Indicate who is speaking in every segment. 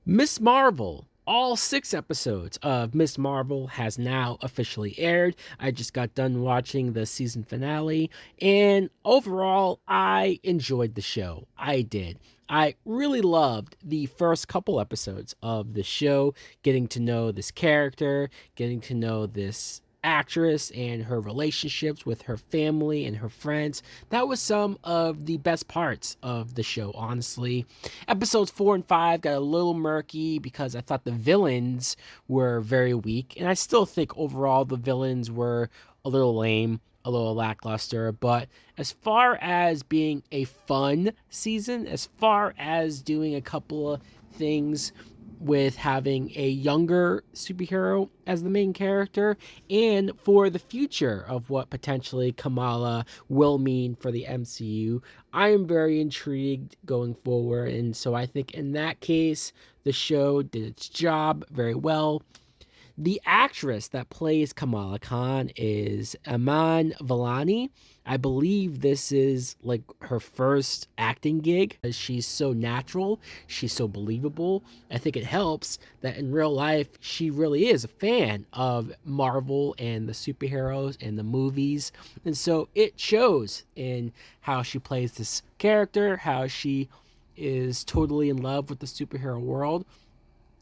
Speaker 1: Miss Marvel. All 6 episodes of Miss Marvel has now officially aired. I just got done watching the season finale, and overall, I enjoyed the show. I did. I really loved the first couple episodes of the show, getting to know this character, getting to know this actress and her relationships with her family and her friends. That was some of the best parts of the show, honestly. Episodes 4 and 5 got a little murky because I thought the villains were very weak, and I still think overall the villains were a little lame, a little lackluster. But as far as being a fun season, as far as doing a couple of things with having a younger superhero as the main character, and for the future of what potentially Kamala will mean for the MCU, I am very intrigued going forward. And so I think in that case, the show did its job very well. The actress that plays Kamala Khan is Iman Vellani. I believe this is like her first acting gig. She's so natural, she's so believable. I think it helps that in real life she really is a fan of Marvel and the superheroes and the movies. And so it shows in how she plays this character, how she is totally in love with the superhero world.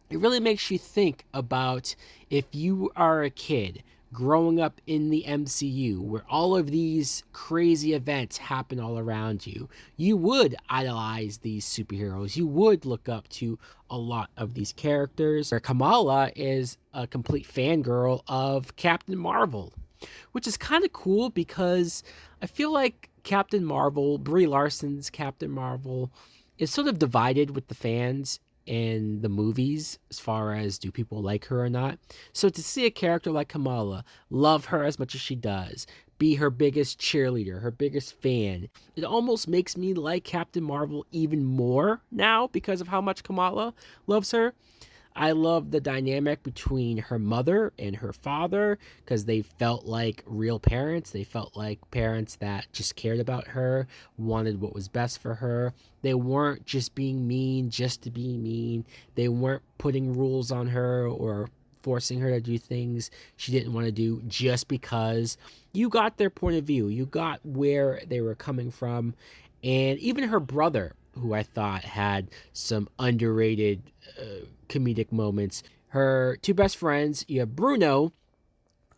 Speaker 1: It really makes you think about if you are a kid growing up in the MCU where all of these crazy events happen all around you, you would idolize these superheroes. You would look up to a lot of these characters. Kamala is a complete fangirl of Captain Marvel, which is kind of cool because I feel like Captain Marvel, Brie Larson's Captain Marvel, is sort of divided with the fans in the movies as far as do people like her or not. So to see a character like Kamala love her as much as she does, be her biggest cheerleader, her biggest fan, it almost makes me like Captain Marvel even more now because of how much Kamala loves her. I love the dynamic between her mother and her father because they felt like real parents. They felt like parents that just cared about her, wanted what was best for her. They weren't just being mean just to be mean. They weren't putting rules on her or forcing her to do things she didn't want to do just because. You got their point of view, you got where they were coming from. And even her brother, who I thought had some underrated comedic moments. Her two best friends, you have Bruno,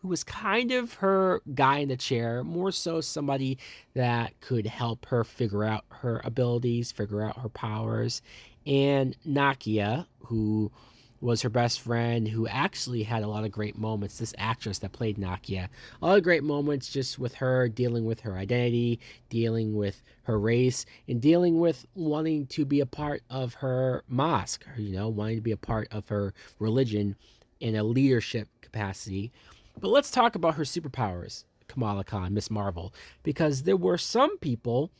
Speaker 1: who was kind of her guy in the chair, more so somebody that could help her figure out her abilities, figure out her powers, and Nakia, who was her best friend, who actually had a lot of great moments. This actress that played Nakia, a lot of great moments just with her dealing with her identity, dealing with her race, and dealing with wanting to be a part of her mosque, wanting to be a part of her religion in a leadership capacity. But let's talk about her superpowers, Kamala Khan, Miss Marvel, because there were some people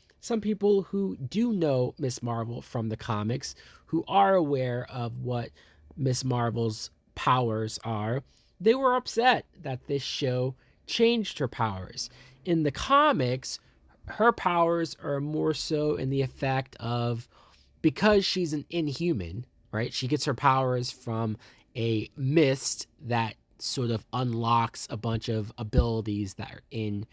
Speaker 1: who do know Miss Marvel from the comics, who are aware of what Miss Marvel's powers are. They were upset that this show changed her powers. In the comics, her powers are more so in the effect of, because she's an inhuman, right? She gets her powers from a mist that sort of unlocks a bunch of abilities that are in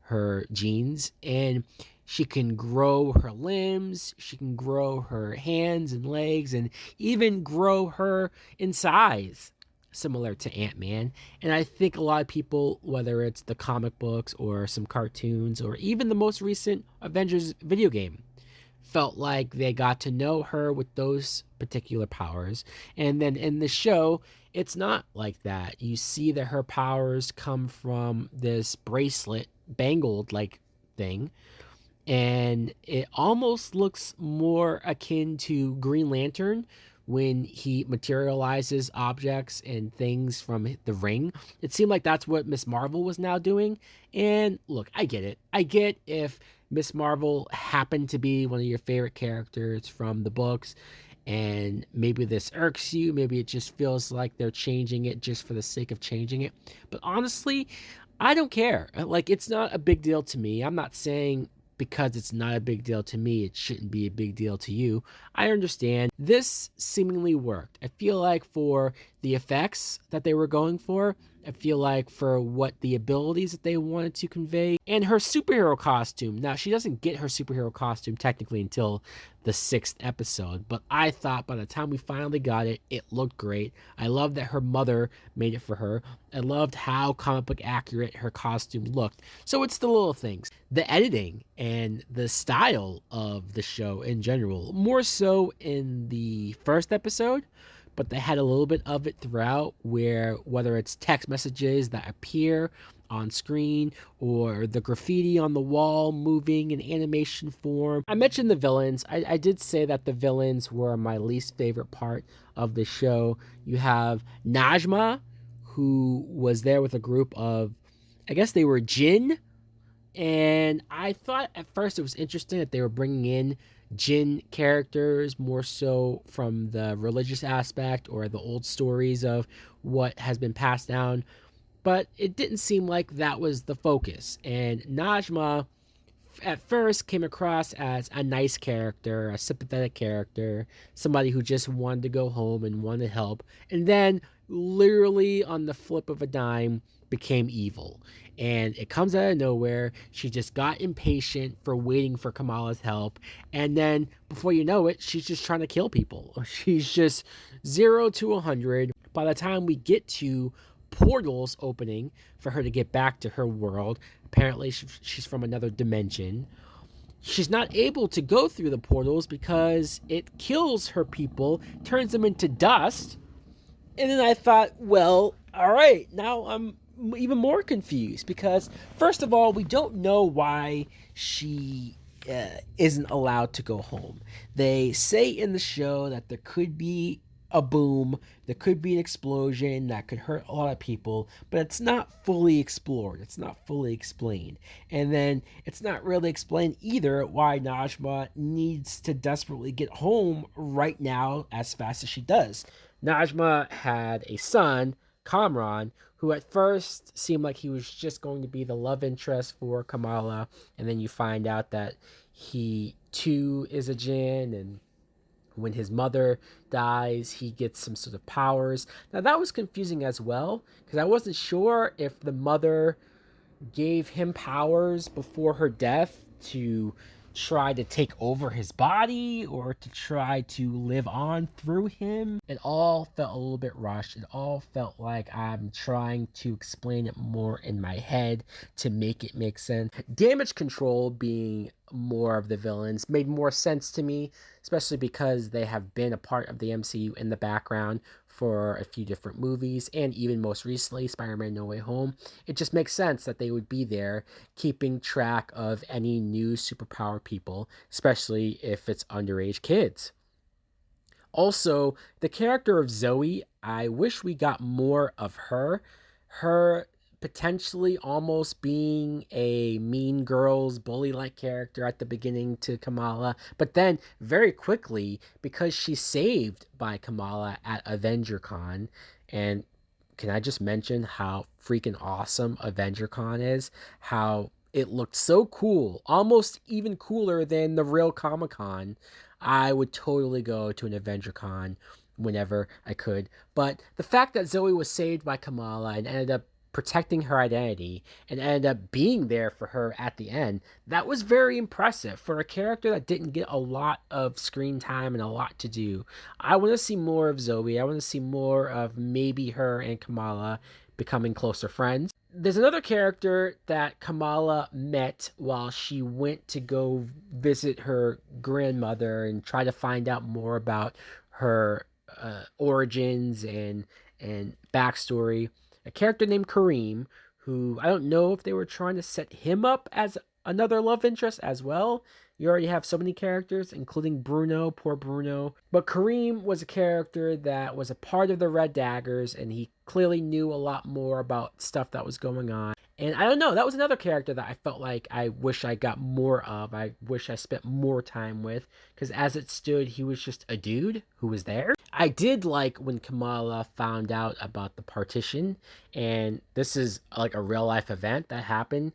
Speaker 1: her genes, and she can grow her limbs, she can grow her hands and legs, and even grow her in size, similar to Ant-Man. And I think a lot of people, whether it's the comic books or some cartoons or even the most recent Avengers video game, felt like they got to know her with those particular powers. And then in the show, it's not like that. You see that her powers come from this bracelet, bangled like thing, and it almost looks more akin to Green Lantern when he materializes objects and things from the ring. It seemed like that's what Miss Marvel was now doing. And look, I get it. I get if Miss Marvel happened to be one of your favorite characters from the books, and maybe this irks you. Maybe it just feels like they're changing it just for the sake of changing it. But honestly, I don't care. Like, it's not a big deal to me. I'm not saying because it's not a big deal to me, it shouldn't be a big deal to you. I understand. This seemingly worked. I feel like for the effects that they were going for, I feel like for what the abilities that they wanted to convey, and her superhero costume. Now, she doesn't get her superhero costume technically until the sixth episode, but I thought by the time we finally got it, it looked great. I love that her mother made it for her. I loved how comic book accurate her costume looked. So it's the little things. The editing and the style of the show in general, more so in the first episode, but they had a little bit of it throughout, where whether it's text messages that appear on screen or the graffiti on the wall moving in animation form. I mentioned the villains. I did say that the villains were my least favorite part of the show. You have Najma, who was there with a group of, I guess they were jinn, and I thought at first it was interesting that they were bringing in jinn characters more so from the religious aspect or the old stories of what has been passed down, but it didn't seem like that was the focus. And Najma at first came across as a nice character, a sympathetic character, somebody who just wanted to go home and wanted to help, and then literally on the flip of a dime became evil. And it comes out of nowhere. She just got impatient for waiting for Kamala's help, and then before you know it, she's just trying to kill people. She's just 0 to 100. By the time we get to portals opening for her to get back to her world, apparently she's from another dimension, she's not able to go through the portals because it kills her people, turns them into dust. And then I thought, well, all right, now I'm even more confused because, first of all, we don't know why she isn't allowed to go home. They say in the show that there could be a boom, there could be an explosion that could hurt a lot of people, but it's not fully explored. It's not fully explained. And then it's not really explained either why Najma needs to desperately get home right now as fast as she does. Najma had a son, Kamran, who at first seemed like he was just going to be the love interest for Kamala, and then you find out that he too is a jinn, and when his mother dies, he gets some sort of powers. Now that was confusing as well, because I wasn't sure if the mother gave him powers before her death to try to take over his body or to try to live on through him. It all felt a little bit rushed. It all felt like I'm trying to explain it more in my head to make it make sense. Damage Control being more of the villains made more sense to me, especially because they have been a part of the MCU in the background for a few different movies, and even most recently, Spider-Man No Way Home. It just makes sense that they would be there keeping track of any new superpower people, especially if it's underage kids. Also, the character of Zoe, I wish we got more of her. Her potentially almost being a Mean Girls bully-like character at the beginning to Kamala, but then very quickly, because she's saved by Kamala at AvengerCon, and can I just mention how freaking awesome AvengerCon is? How it looked so cool, almost even cooler than the real Comic-Con. I would totally go to an AvengerCon whenever I could. But the fact that Zoe was saved by Kamala and ended up protecting her identity and ended up being there for her at the end, that was very impressive for a character that didn't get a lot of screen time and a lot to do. I want to see more of Zoe. I want to see more of maybe her and Kamala becoming closer friends. There's another character that Kamala met while she went to go visit her grandmother and try to find out more about her origins and backstory. A character named Kareem, who I don't know if they were trying to set him up as another love interest as well. You already have so many characters, including Bruno, poor Bruno. But Kareem was a character that was a part of the Red Daggers, and he clearly knew a lot more about stuff that was going on. And I don't know, that was another character that I felt like I wish I got more of. I wish I spent more time with, because as it stood, he was just a dude who was there. I did like when Kamala found out about the partition, and this is like a real life event that happened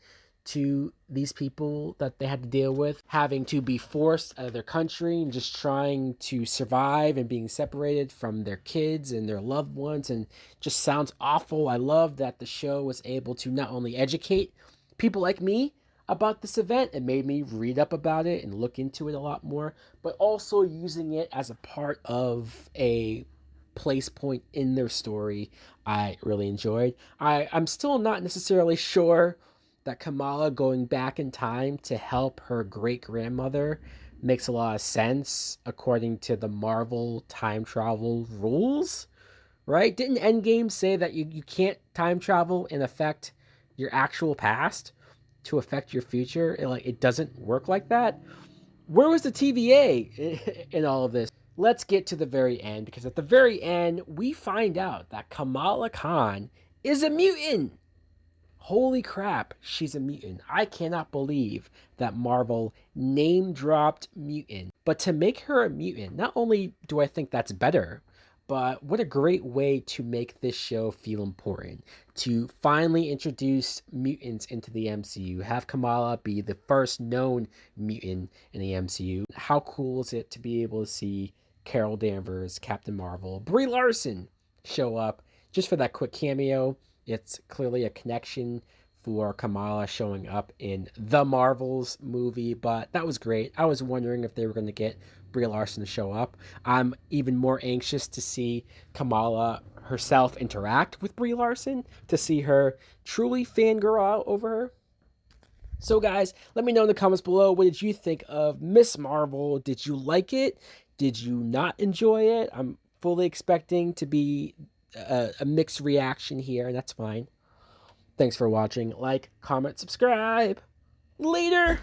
Speaker 1: to these people that they had to deal with, having to be forced out of their country and just trying to survive and being separated from their kids and their loved ones, and just sounds awful. I love that the show was able to not only educate people like me about this event, it made me read up about it and look into it a lot more, but also using it as a part of a place point in their story I really enjoyed. I'm still not necessarily sure that Kamala going back in time to help her great grandmother makes a lot of sense according to the Marvel time travel rules, right? Didn't Endgame say that you can't time travel and affect your actual past to affect your future? It doesn't work like that. Where was the TVA in all of this? Let's get to the very end, because at the very end, we find out that Kamala Khan is a mutant. Holy crap, she's a mutant. I cannot believe that Marvel name dropped mutant. But to make her a mutant, not only do I think that's better, but what a great way to make this show feel important. To finally introduce mutants into the MCU, have Kamala be the first known mutant in the MCU. How cool is it to be able to see Carol Danvers, Captain Marvel, Brie Larson show up just for that quick cameo? It's clearly a connection for Kamala showing up in the Marvels movie, but that was great. I was wondering if they were going to get Brie Larson to show up. I'm even more anxious to see Kamala herself interact with Brie Larson, to see her truly fangirl out over her. So, guys, let me know in the comments below, what did you think of Miss Marvel? Did you like it? Did you not enjoy it? I'm fully expecting to be a mixed reaction here, and that's fine. Thanks for watching. Like, comment, subscribe. Later!